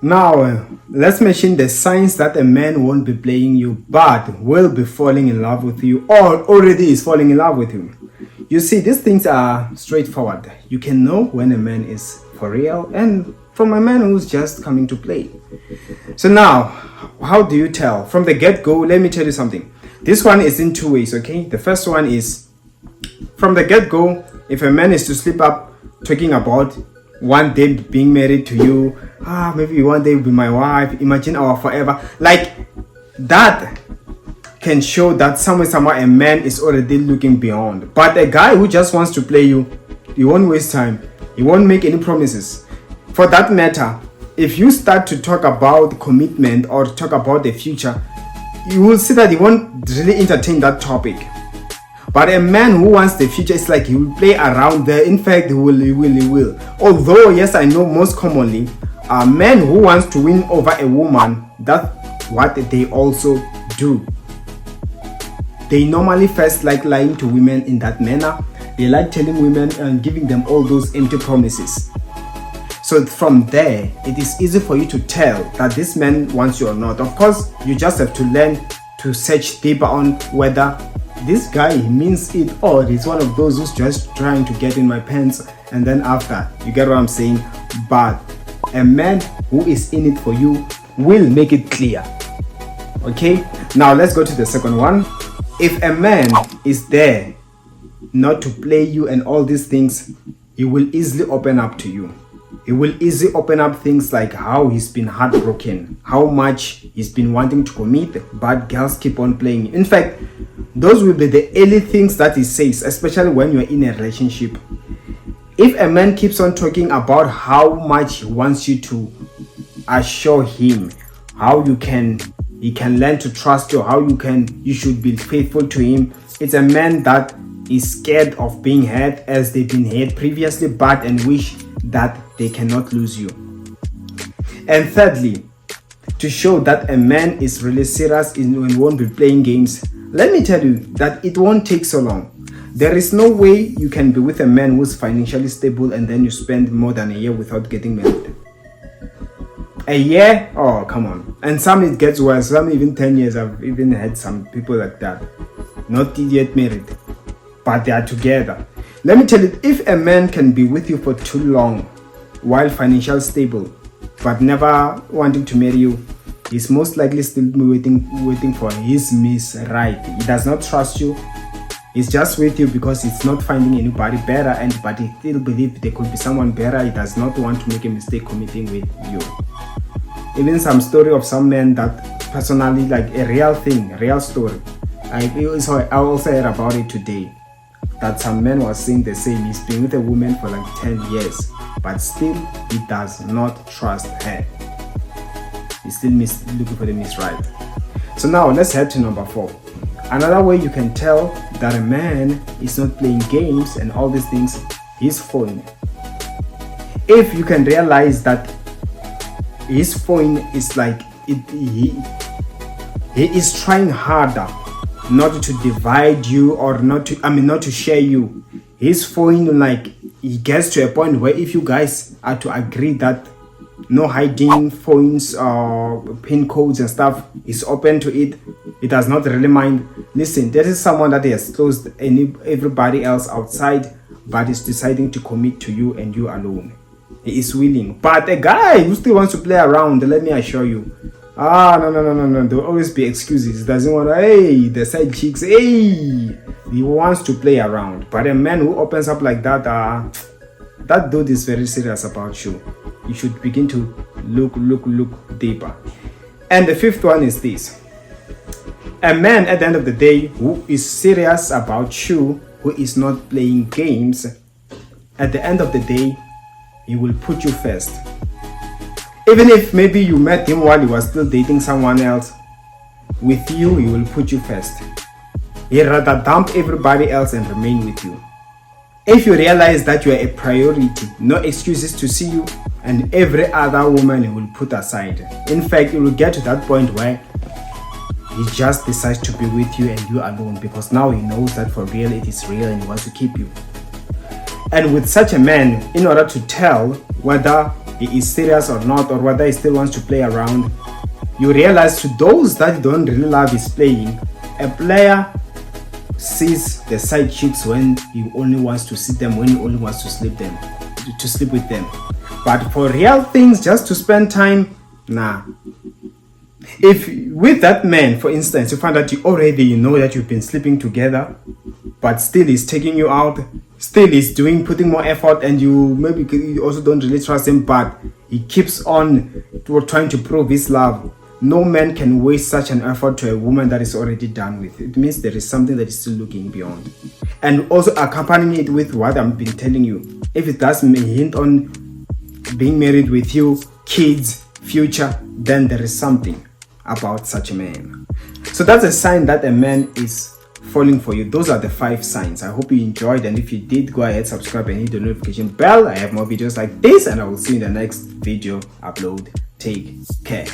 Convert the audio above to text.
Now, let's mention the signs that a man won't be playing you, but will be falling in love with you, or already is falling in love with you. You see, these things are straightforward. You can know when a man is for real and from a man who's just coming to play. So now, how do you tell? From the get-go, let me tell you something. This one is in two ways, okay? The first one is, from the get-go, if a man is to slip up talking about one day being married to you, maybe one day will be my wife, imagine our forever, like that can show that somewhere a man is already looking beyond. But a guy who just wants to play you, he won't waste time, he won't make any promises. For that matter, if you start to talk about commitment or talk about the future, you will see that he won't really entertain that topic. But a man who wants the future, it's like he will play around there. In fact, he will. Although, yes, I know most commonly, a man who wants to win over a woman, that's what they also do. They normally first like lying to women in that manner. They like telling women and giving them all those empty promises. So from there, it is easy for you to tell that this man wants you or not. Of course, you just have to learn to search deeper on whether this guy means it or he's one of those who's just trying to get in my pants and then after. You get what I'm saying? But a man who is in it for you will make it clear. Okay? Now let's go to the second one. If a man is there not to play you and all these things, he will easily open up to you. He will easily open up things like how he's been heartbroken, how much he's been wanting to commit, but girls keep on playing. In fact, those will be the early things that he says, especially when you're in a relationship. If a man keeps on talking about how much he wants you to assure him, how he can learn to trust you, how you should be faithful to him, it's a man that is scared of being hurt as they've been hurt previously, but and wish that they cannot lose you. And thirdly, to show that a man is really serious and won't be playing games, let me tell you that it won't take so long. There is no way you can be with a man who's financially stable and then you spend more than a year without getting married. A year? Oh, come on. And some it gets worse, some even 10 years. I've even had some people like that, not yet married, but they are together. Let me tell you, if a man can be with you for too long while financially stable but never wanting to marry you, he's most likely still waiting for his miss right. He does not trust you. He's just with you because he's not finding anybody better, but he still believes there could be someone better. He does not want to make a mistake committing with you. Even some story of some men that personally, like a real thing, a real story. I also heard about it today. That some man was saying the same. He's been with a woman for like 10 years, but still he does not trust her. He's still looking for the miss right. So now let's head to number 4. Another way you can tell that a man is not playing games and all these things, his phone. If you can realize that his phone is like he is trying harder not to divide you or not to share you. His phone, like, he gets to a point where if you guys are to agree that no hiding phones or pin codes and stuff is open to it, it does not really mind. Listen, there is someone that has closed everybody else outside, but is deciding to commit to you and you alone. He is willing. But a guy who still wants to play around, let me assure you, no. There will always be excuses. He doesn't want to, the side chicks, he wants to play around. But a man who opens up like that, that dude is very serious about you. You should begin to look deeper. And the fifth one is this. A man at the end of the day who is serious about you, who is not playing games, at the end of the day, he will put you first. Even if maybe you met him while he was still dating someone else, with you, he will put you first. He'd rather dump everybody else and remain with you. If you realize that you are a priority, no excuses to see you, and every other woman he will put aside. In fact, it will get to that point where he just decides to be with you and you alone, because now he knows that for real it is real and he wants to keep you. And with such a man, in order to tell whether he is serious or not, or whether he still wants to play around, you realize to those that don't really love his playing, a player sees the side chicks when he only wants to see them, when he only wants to sleep with them. But for real things, just to spend time, nah. If with that man, for instance, you find that you know that you've been sleeping together, but still he's taking you out, still he's putting more effort, and you also don't really trust him, but he keeps on trying to prove his love. No man can waste such an effort to a woman that is already done with. It means there is something that is still looking beyond. And also accompanying it with what I've been telling you. If it does hint on being married with you, kids, future, then there is something about such a man. So that's a sign that a man is falling for you. Those are the 5 signs. I hope you enjoyed, and if you did, go ahead, subscribe and hit the notification bell. I have more videos like this, and I will see you in the next video upload. Take care.